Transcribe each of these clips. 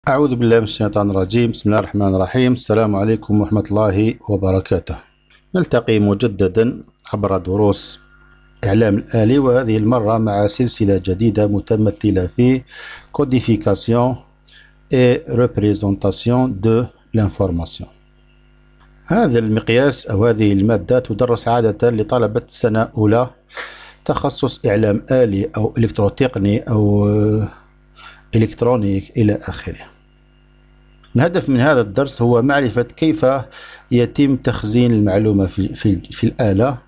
أعوذ بالله من الشيطان الرجيم. بسم الله الرحمن الرحيم. السلام عليكم ورحمة الله وبركاته. نلتقي مجددا عبر دروس إعلام الآلي، وهذه المرة مع سلسلة جديدة متمثلة في Codification et Représentation de l'Information. هذا المقياس أو هذه المادة تدرس عادة لطلبة سنة أولى تخصص إعلام آلي أو إلكتروتقني أو إلكترونيك إلى آخره. الهدف من هذا الدرس هو معرفة كيف يتم تخزين المعلومة في الآلة،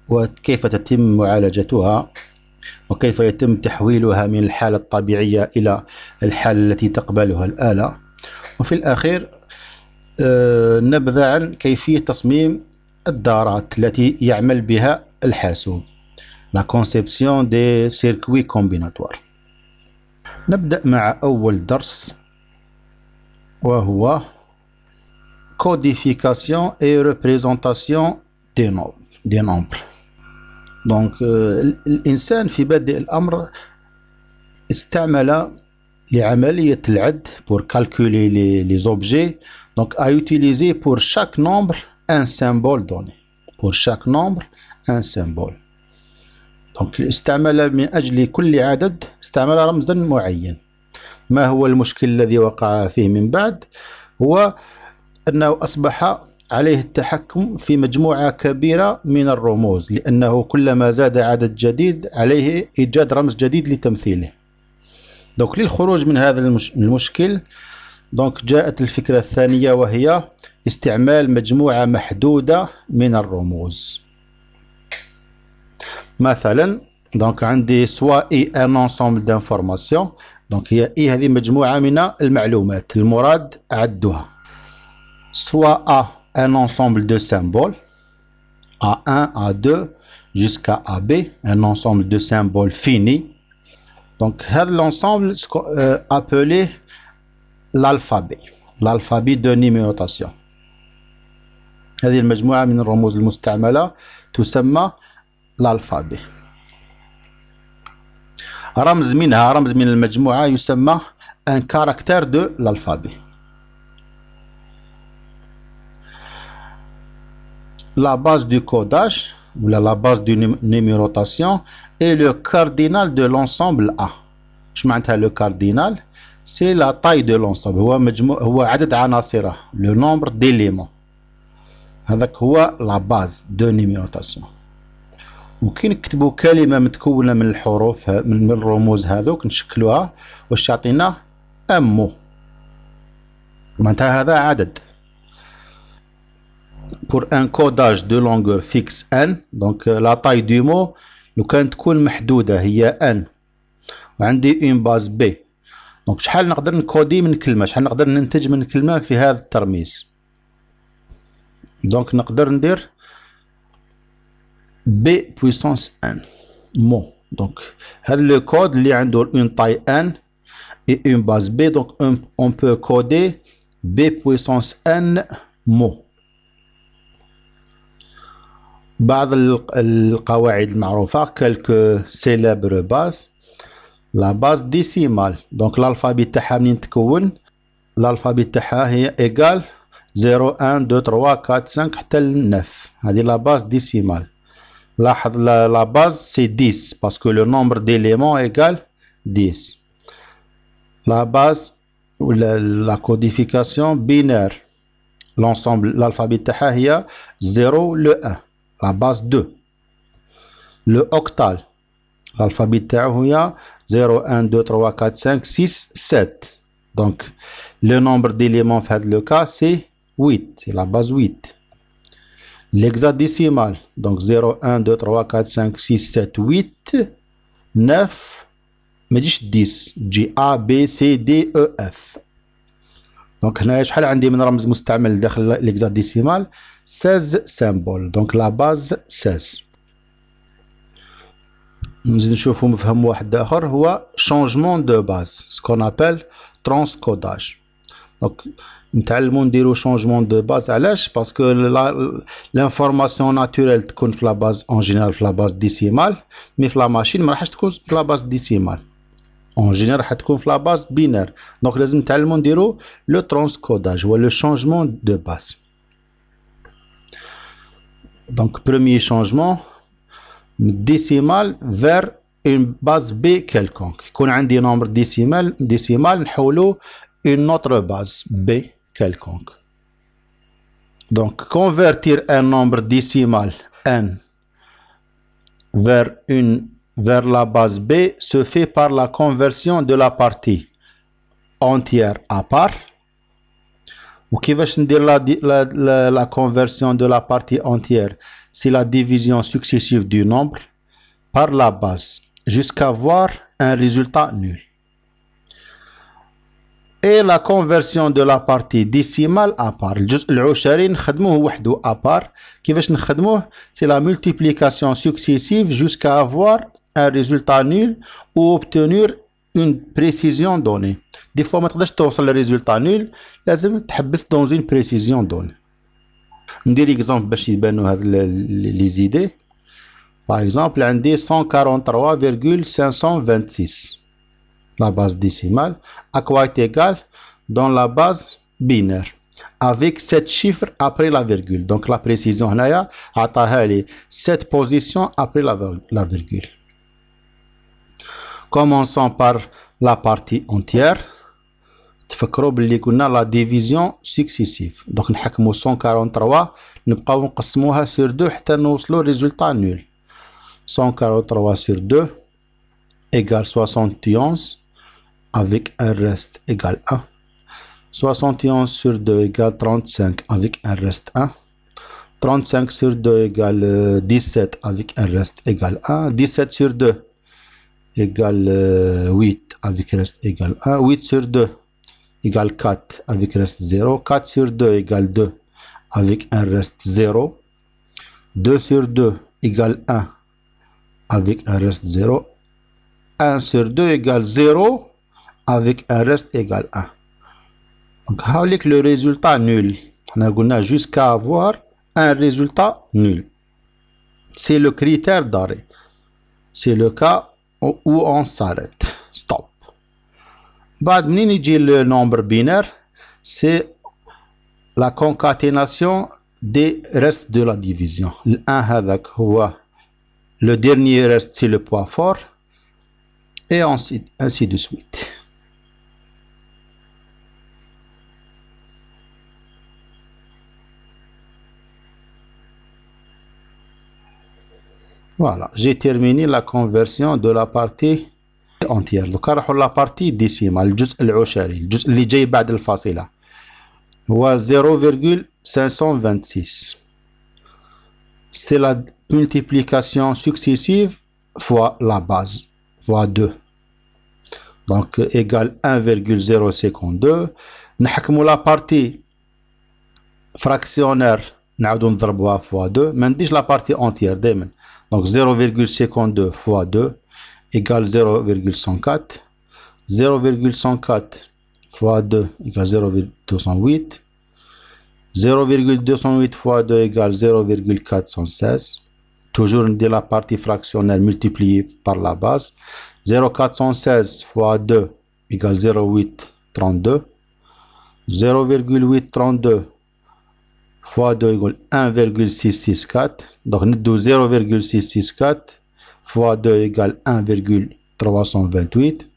وكيف تتم معالجتها، وكيف يتم تحويلها من الحالة الطبيعية إلى الحالة التي تقبلها الآلة. وفي الأخير نبذة عن كيفية تصميم الدارات التي يعمل بها الحاسوب، La conception des circuits combinatoires. نبدأ مع أول درس وهو Codification et Représentation des nombres. Donc الإنسان في بدء الأمر استعمل لعملية العد pour calculer les objets, donc a utilisé pour chaque nombre un symbole donné. Pour chaque nombre un symbole. donc استعمل من أجل كل عدد استعمل رمزا معين. ما هو المشكل الذي وقع فيه من بعد؟ هو أنه أصبح عليه التحكم في مجموعة كبيرة من الرموز، لأنه كلما زاد عدد جديد عليه إيجاد رمز جديد لتمثيله. donc للخروج من هذا المشكل donc جاءت الفكرة الثانية، وهي استعمال مجموعة محدودة من الرموز. مثلا donc عندي soit un ensemble d'informations، donc هي هذه مجموعة من المعلومات المراد عدها. soit A un ensemble de symboles A1 A2 jusqu'à AB، un ensemble de symboles finis. donc هذا l'ensemble appelé l'alphabet de numérotation. هذه المجموعة من الرموز المستعملة تسمى الألفابي. رمز من المجموعة يسمى un caractère de l'alphabet. La base du codage ou la base de numérotation est le cardinal de l'ensemble A. ايش معناتها le cardinal؟ c'est la taille de l'ensemble، هو عدد عناصره، le nombre d'éléments. هذاك هو la base de numérotation. ممكن نكتبوا كلمة متكونة من الحروف من الرموز هذوك نشكلوها واش يعطينا امو، معناتها هذا عدد. pour un codage de longueur fixe n، donc la taille du mot لو كانت تكون محدودة هي n، وعندي une base b، donc شحال نقدر نكودي من كلمة، شحال نقدر ننتج من كلمة في هذا الترميز. donc نقدر ندير b puissance n mot. donc هذا le code اللي عنده une taille n et une base b، donc on peut coder b puissance n mot. بعض القواعد المعروفة quelques célèbres bases. la base décimale، donc l'alphabet تاعها منين تكون؟ l'alphabet تاعها هي égal 0 1 2 3 4 5 حتى ل 9، هذه la base décimale. لاحظ la base c'est 10 parce que le nombre d'éléments égale 10. la base ou la codification binaire، l'ensemble l'alphabet تاعها هي 0 le 1، la base 2. le octal l'alphabet تاعو هي 0 1 2 3 4 5 6 7، donc le nombre d'éléments في هذا le cas c'est 8، c'est la base 8. l'hexadécimal donc 0 1 2 3 4 5 6 7 8 9، ما تجيش 10، تجي A B C D E F. donc هنا شحال عندي من رمز مستعمل داخل l'hexadécimal؟ 16 symboles، donc la base 16. نزيد نشوفو مفهوم واحد آخر هو changement de base، ce qu'on appelle transcodage. donc نتعلمو نديرو changement de base. علاش؟ باسكو l'information naturelle تكون في la base en général في la base décimale، mais في la machine ما راحش تكون في la base décimale. En général حتكون في la base binaire. Donc لازم نتعلمو نديرو le transcodage ou le changement de base. Donc premier changement décimal vers une base B quelconque. يكون عندي nombre décimal نحولو une autre base B quelconque. Donc convertir un nombre décimal n vers la base B se fait par la conversion de la partie entière à part. وكيفاش ندير la conversion de la partie entière? C'est la division successive du nombre par la base jusqu'à avoir un résultat nul. Et la conversion de la partie décimale à part. الجزء العشري نخدموه وحده à part. كيفاش نخدموه؟ C'est la multiplication successive jusqu'à avoir un résultat nul ou obtenir une précision donnée. Des fois ما تقدرش توصل للريزولتا نول، لازم تحبس dans une précision donnée. ندير exemple باش يبانو هاد لي زيدي. Par exemple عندي 143,526 la base décimale à quoi est égal dans la base binaire avec 7 chiffres après la virgule. Donc la précision هنايا عطاها لي 7 positions après la virgule. Commençons par la partie entière. تفكروا باللي قلنا la division successive. Donc نحكموا 143 نبقاو نقسموها sur 2 حتى نوصلوا résultat nul. 143 sur 2 égale 71 avec un reste égale 1. 71 sur 2 égale 35 avec un reste 1. 35 sur 2 égale 17 avec un reste égale 1. 17 sur 2 égale 8 avec reste égale 1. 8 sur 2 égale 4 avec reste 0. 4 sur 2 égale 2 avec un reste 0. 2 sur 2 égale 1 avec un reste 0. 1 sur 2 égale 0 avec un reste égale 1. Donc, avec le résultat nul, on a gagné jusqu'à avoir un résultat nul. C'est le critère d'arrêt. C'est le cas où on s'arrête. Stop. بعد منين يجي le nombre binaire, c'est la concaténation des restes de la division. Le 1 هذاك هو le dernier reste, c'est le poids fort. Et ensuite, ainsi de suite. Voilà, j'ai terminé la conversion de la partie entière. Donc, نروحوا la partie décimale, الجزء العشري، الجزء اللي جاي بعد الفاصلة هو 0,526. C'est la multiplication successive fois la base, fois 2. Donc, égale 1,052. نحكموا la partie fractionnaire نعاودو نضربوها fois 2. ما نديش la partie entière دايما. Donc 0,52 fois 2 égale 0,104. 0,104 fois 2 égale 0,208. 0,208 fois 2 égale 0,416. Toujours on dit la partie fractionnaire multipliée par la base. 0,416 fois 2 égale 0,832. 0,832 fois 2 égale 1,664. Donc nous 0,664 fois 2 égale 1,328.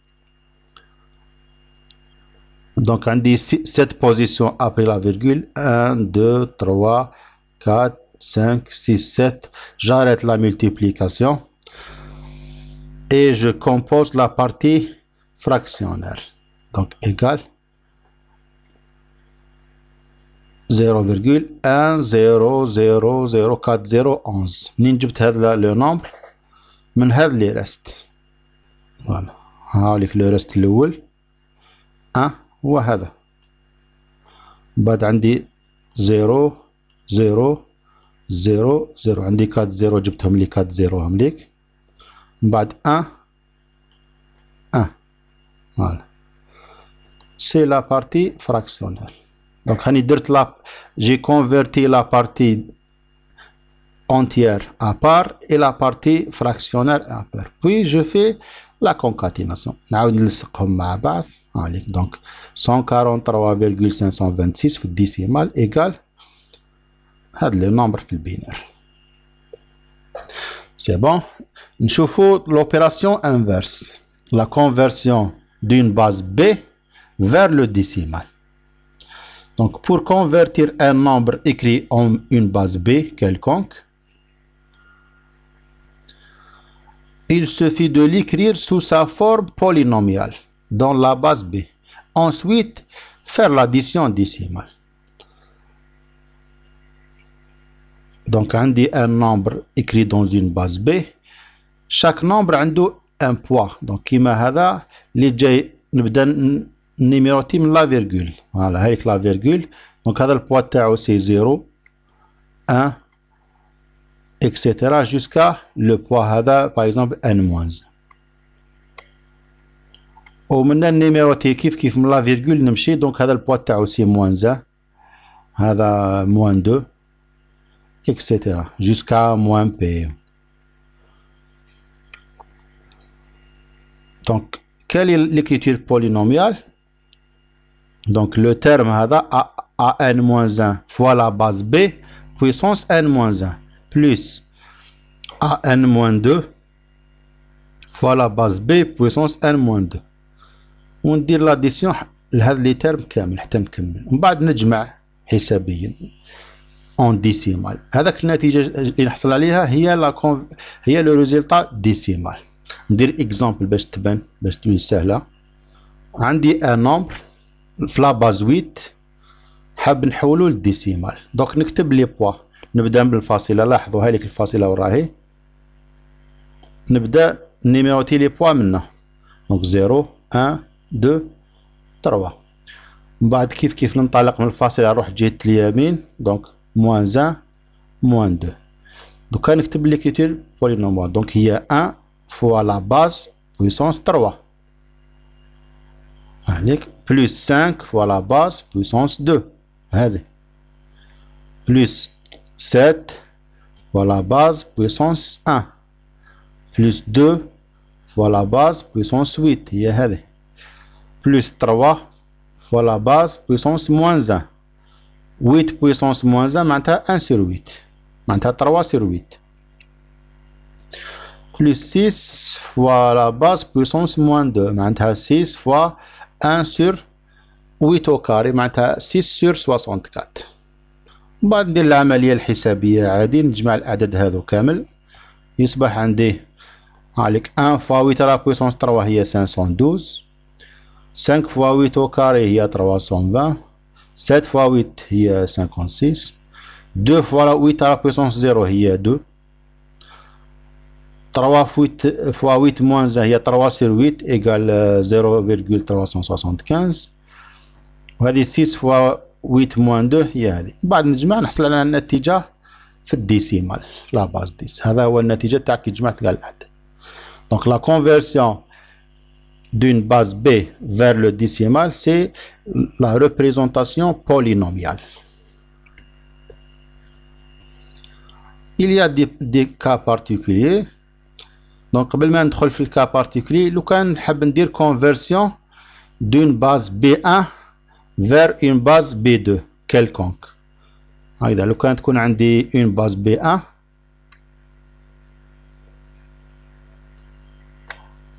Donc on dit 7 positions après la virgule. 1, 2, 3, 4, 5, 6, 7. J'arrête la multiplication. Et je compose la partie fractionnaire. Donc égale 0,10004011. منين جبت هذا لو نمبر؟ من هذا اللي رست. فوالا هاوليك لو رست الاول هو هذا. بعد عندي 0 0 0 0 عندي 4 0 جبتهم لي 4 0 هم ليك. من بعد 1 فوالا سي لا بارتي fractionnaire. Donc هاني درت j'ai converti la partie entière à part et la partie fractionnaire à part. Puis je fais la concaténation. نعاود نلصقهم مع بعض. هاليك دونك 143,526 في الديسيمال إيكال هاد لو نومبر في البينير. سي بون. نشوفو l'opération inverse, la conversion d'une base B vers le décimal. Donc pour convertir un nombre écrit en une base B quelconque, il suffit de l'écrire sous sa forme polynomiale dans la base B. Ensuite, faire l'addition décimale. Donc, on dit un nombre écrit dans une base B. Chaque nombre a un poids. Donc, كيما هذا اللي جاي نبدا نيميروتي من لا فيرغول. فوالا هايك لا فيرغول. دونك هذا البوا تاعو سي 0 1 etc. jusqu'à le poids هذا par exemple n-1. ومن النيميروتي كيف من لا فيرغول نمشي. دونك هذا البوا تاعو سي -1 هذا -2 etc. jusqu'à -p. Donc quelle est l'écriture polynomiale? Donc le terme هذا an-1 fois la base b puissance n-1 plus an-2 fois la base b puissance n-2 وندير لاديسيون لهذا لي تيرم كامل حتى نكمل. ومن بعد نجمع حسابيا اون ديسيمال. هذاك النتيجه اللي نحصل عليها هي لو ريزولتا ديسيمال. ندير اكزامبل باش تبان سهله. عندي ان نومبر في لا باز 8 حاب نحولو للديسيمال. دونك نكتب لي بوا. نبدا بالفاصله. لاحظوا هايليك الفاصله وراهي. نبدا نيميروتي لي بوا منه. دونك 0 1 2 3. من بعد كيف ننطلق من الفاصله نروح جهه اليمين. دونك -1 -2. دوكا نكتب ليكريتور بولينوميال. دونك هي 1 فوا لا باز بويسونس 3 هذيك بلس 5 فوا لا باز بويسونس 2 هذه بلس 7 فوا لا باز بويسونس 1 بلس 2 فوا لا باز بويسونس 8 هي هذه بلس 3 فوا لا باز بويسونس موان 1 8 بويسونس موان 1 معناتها 1 sur 8 معناتها 3 sur 8 plus 6 fois la base puissance moins 2 معناتها 6 fois 1 sur 8 au carré معناتها 6 sur 64. بعد ندير العملية الحسابية عادي. نجمع الأعداد هذو كامل يصبح عندي عليك 1 fois 8 à la puissance 3 هي 512 5 fois 8 au carré هي 320 7 fois 8 هي 56 2 fois 8 à la puissance 0 هي 2 3 fois 8 moins 1 هي 3 sur 8 égale 0,375 وهذه 6 fois 8 moins 2 هي هذه. بعد نجمع نحصل على النتيجة في الديسيمال لا باز 10. هذا هو النتيجة تاع كي جمعت كاع الأعداد. Donc la conversion d'une base B vers le décimal c'est la représentation polynomiale. Il y a des cas particuliers. Donc قبل ما ندخل في الكا بارتيكولي لو كان نحب ندير conversion d'une base B1 vers une base B2 quelconque. هكذا لو كان تكون عندي une base B1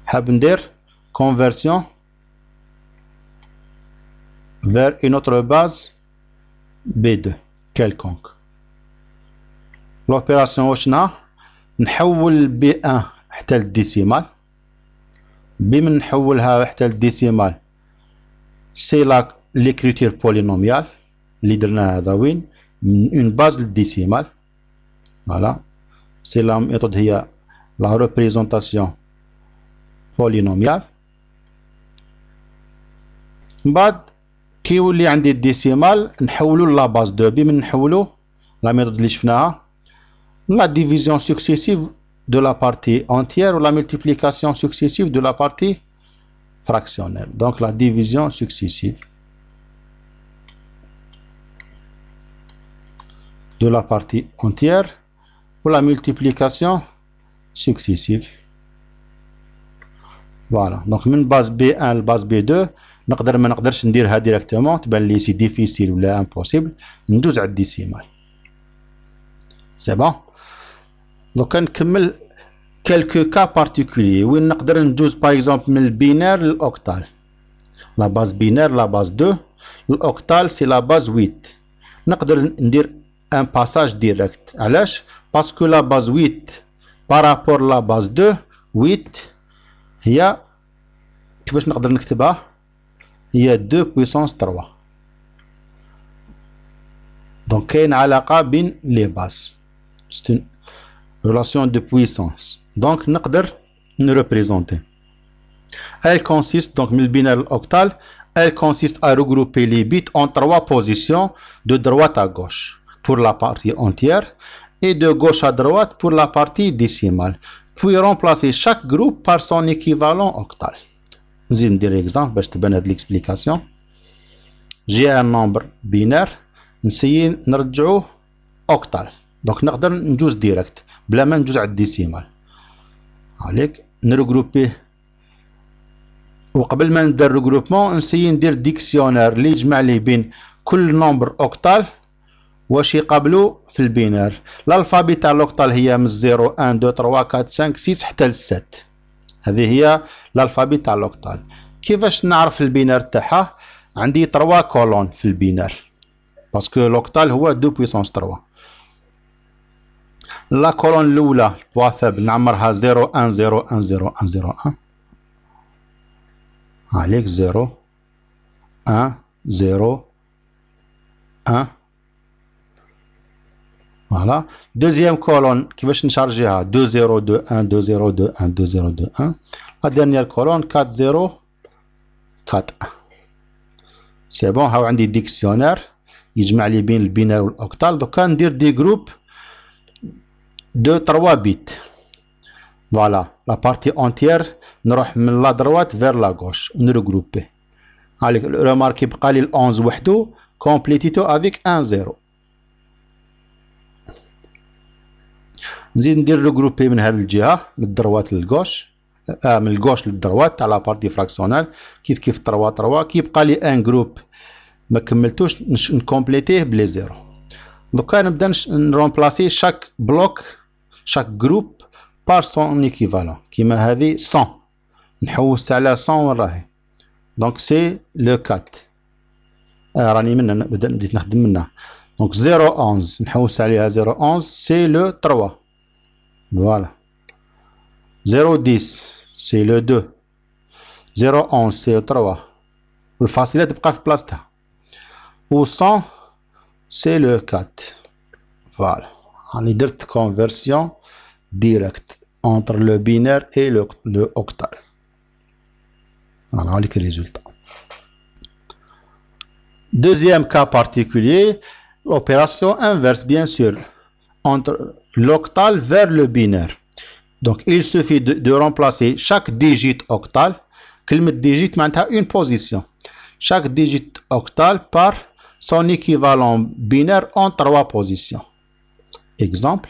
حاب ندير conversion vers une autre base B2 quelconque. l'opération وشنا نحول B1 حتى للديسيمال. بمن نحولها حتى للديسيمال سي لا ليكريتور بولينوميال اللي درناها هذا وين من اون باز للديسيمال. فوالا سي لا ميثود هي لا ريبريزونطاسيون بولينوميال. من بعد كي يولي عندي الديسيمال نحولو لا باز 2. بمن نحولو لا ميثود اللي شفناها la division successive de la partie entière ou la multiplication successive de la partie fractionnelle. Donc la division successive de la partie entière ou la multiplication successive فوالا. دونك من باز بي 1 لباز بي 2 نقدر ما نقدرش نديرها ديريكتومون، تبان لي سي ديفيسيل ولا امبوسيبل، ندوز على الديسيمال. سي بون. دوكا نكمل كالكو كا بارتيكولي وين نقدر ندوز باغ اكزومبل من البينار للاوكتال. لا باز بينار لا باز 2، الاوكتال سي لا باز 8. نقدر ندير ان باساج ديريكت. علاش؟ باسكو لا باز 8 بارابور لا باز 2، 8 هي كيفاش نقدر نكتبها؟ هي 2 بويسونس 3. دونك كاين علاقة بين لي باز، سي اون ريلاسيون دو بويسونس. دونك نقدر نريبريزونتي. Elle consiste donc من البينار l'octal, elle consiste à regrouper les bits en 3 positions de droite à gauche pour la partie entière et de gauche à droite pour la partie décimale, puis remplacer chaque groupe par son équivalent octal. نزيد ندير exemple باش تبان هاد l'explication. J'ai un nombre binaire نسيي نرجعوه octal. donc نقدر ندوز ديريكت بلا ما ندوز على الديسيمال. عليك نرجروبيه. وقبل ما ندير ريغروبمون نسيي ندير ديكسيونير اللي يجمع لي بين كل نومبر اوكتال واش يقابلو في البينار. الالفابي تاع الاوكتال هي من 0 1 2 3 4 5 6 حتى ل 7. هذه هي الالفابي تاع الاوكتال. كيفاش نعرف البينار تاعها؟ عندي 3 كولون في البينار باسكو الاوكتال هو 2 بويسونس 3. لا كولون الاولى بوا فابل نعمرها 0 1 0 1 0 1 0 1. عليك 0 1 0 1. فوالا. دوزيام كولون كيفاش نشارجيها؟ 2 0 2 1 2 0 2 1 2 0 2 1. لا ديرنيير كولون 4 0 4. سي بون. هاو عندي ديكسيونير يجمع لي بين البينار والاوكتال. دوكا ندير دي جروب دو 3 بيت. فوالا. لا بارتي اونتيير نروح من لا دروات فير لا غوش ونرجروبي. عليك ريماركي بقى لي 11 وحدو كومبليتيتو افيك 1 0. نزيد ندير ريغروبي من هذه الجهه من الدروات للغوش، من الغوش للدروات تاع لا بارتي فراكسيونال كيف 3 3. كيبقى لي ان جروب ما كملتوش نكومبليتيه بلي 0. دوكا نبدا نرومبلاسي شاك بلوك شاك جروب بار سون ايكيفالون. كيما هذه 100 نحوس على 100 وين راهي. دونك سي لو 4. راني منها بديت نخدم منها. دونك 011 نحوس عليها 011 سي لو 3. فوالا. 010 سي لو 2. 011 سي لو 3 والفاصلة تبقى في بلاصتها. و 100 سي لو 4. فوالا. راني درت كونفرسيون direct entre le binaire et le octal. Voilà les résultats. Deuxième cas particulier, l'opération inverse bien sûr entre l'octal vers le binaire. Donc il suffit de remplacer chaque digit octal, كلمة digit معناتها une position, chaque digit octal par son équivalent binaire en 3 positions. Exemple.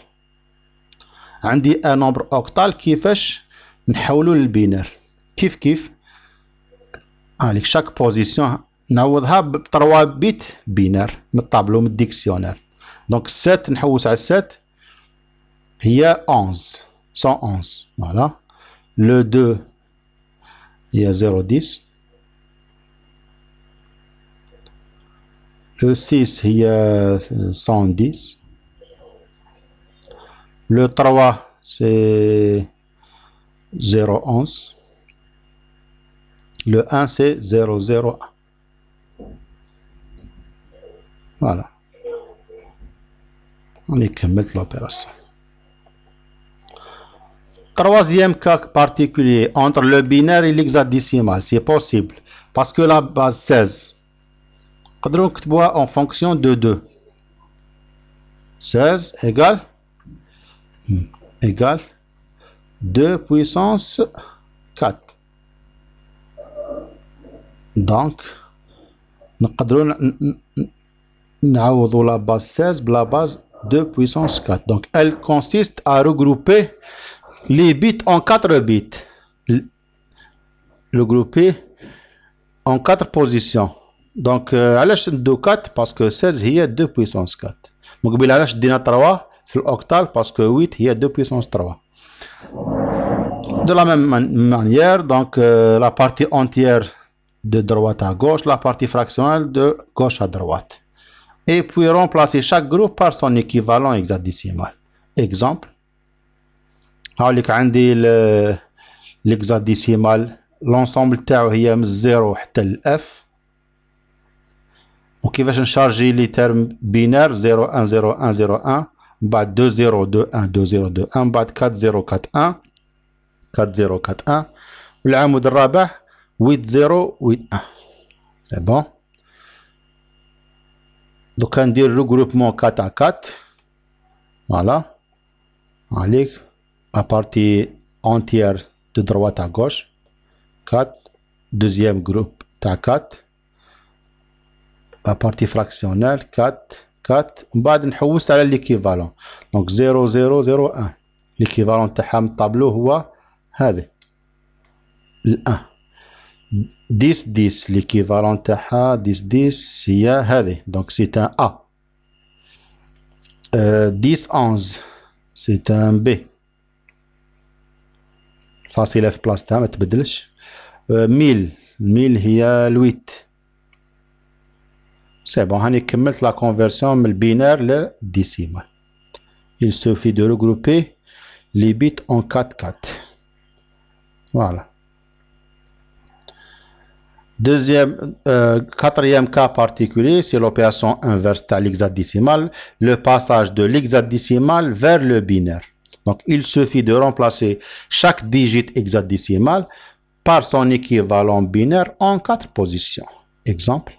عندي ان نومبر اوكتال كيفاش نحولو للبينار؟ كيف عليك شاك بوزيسيون نعوضها ب 3 بيت بينار من الطابلو من الديكسيونير. دونك 7 نحوس على 7 هي 11 111. فوالا. لو 2 هي 010. لو 6 هي 110. Le 3 c'est 011. Le 1 c'est 001. Voilà. On y commet l'opération. Troisième cas particulier entre le binaire et l'hexadécimal, c'est possible parce que la base 16 نقدروا نكتبوها en fonction de 2. 16 égale 2 puissance 4. Donc نقدروا نعوضوا la base 16 بلا base 2 puissance 4. Donc elle consiste à regrouper les bits en 4 bits. regroupé en 4 positions. Donc علاش ندو 4 باسكو 16 هي 2 puissance 4. من قبل علاش دينا 3 في الاوكتال باسكو 8 هي 2 puissance 3. De la même manière, donc la partie entière de droite à gauche, la partie fractionnelle de gauche à droite. Et puis remplacer chaque groupe par son équivalent hexadécimal. Exemple, هاوليك عندي l'hexadécimal l'ensemble تاعو هي من 0 حتى ل F. وكيفاش نشارجي لي تيرم بينار 0 1 0 1 0 1 من بعد 2 0 2 1 2 0 2 1 من بعد 4 0 4 1 4 0 4 1 والعمود الرابع 8 0 8 1. سي بون. دوكا ندير regroupement 4 à 4. Voilà. عليك la partie entière de droite à gauche 4. Deuxième groupe تاع 4. La partie fractionnelle 4 4. من بعد نحوس على l'équivalent. Donc 0 0 0 1. l'équivalent تاعها من الطابلو هو هذا ال 1. 10 10 l'équivalent تاعها 10 10 هي هذه. Donc c'est un A. 10 11 c'est un B. الفاصلة في بلاصتها ما تبدلش. 1000 هي ال 8. سي بون. هاني كملت لا كونفرسيون من البينار للديسيمال. Il suffit de regrouper les bits en 4 4. Voilà. Quatrième cas particulier, c'est l'opération inverse de l'hexadécimal, le passage de l'hexadécimal vers le binaire. Donc, il suffit de remplacer chaque digit hexadécimal par son équivalent binaire en 4 positions. Exemple,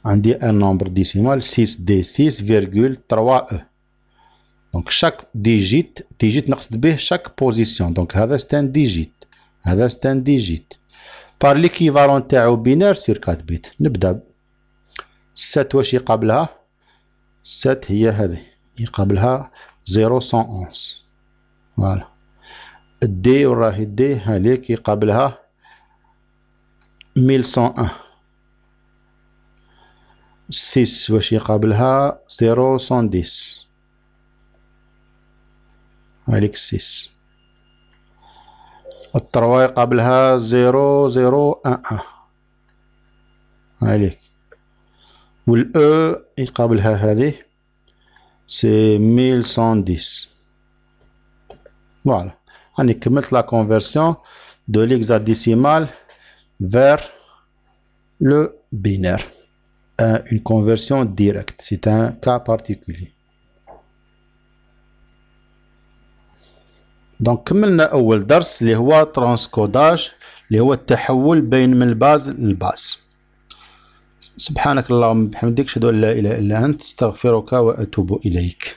on dit un nombre décimal 6D6,3E. Donc, chaque digit نقصد به chaque position. Donc, هذا c'est un digit. هذا c'est un digit. Par l'équivalent تاعو binaire sur 4 bits. نبدأ 7 واش يقابلها 7 هي هذه يقابلها 011. فوالا. الدي وراهي الدي هاليك يقابلها 1101. 6 واش يقابلها 010. هاليك 6. التروا يقابلها 0011. هاليك. والأو يقابلها هذه سي 1110. Voilà. On commet la conversion de l'hexadécimal vers le binaire. Une conversion directe. C'est un cas particulier. Donc كملنا أول درس اللي هو ترانسكوداج اللي هو التحول بين من الباز للباز. سبحانك اللهم وبحمدك أشهد أن لا إله إلا أنت أستغفرك وأتوب إليك.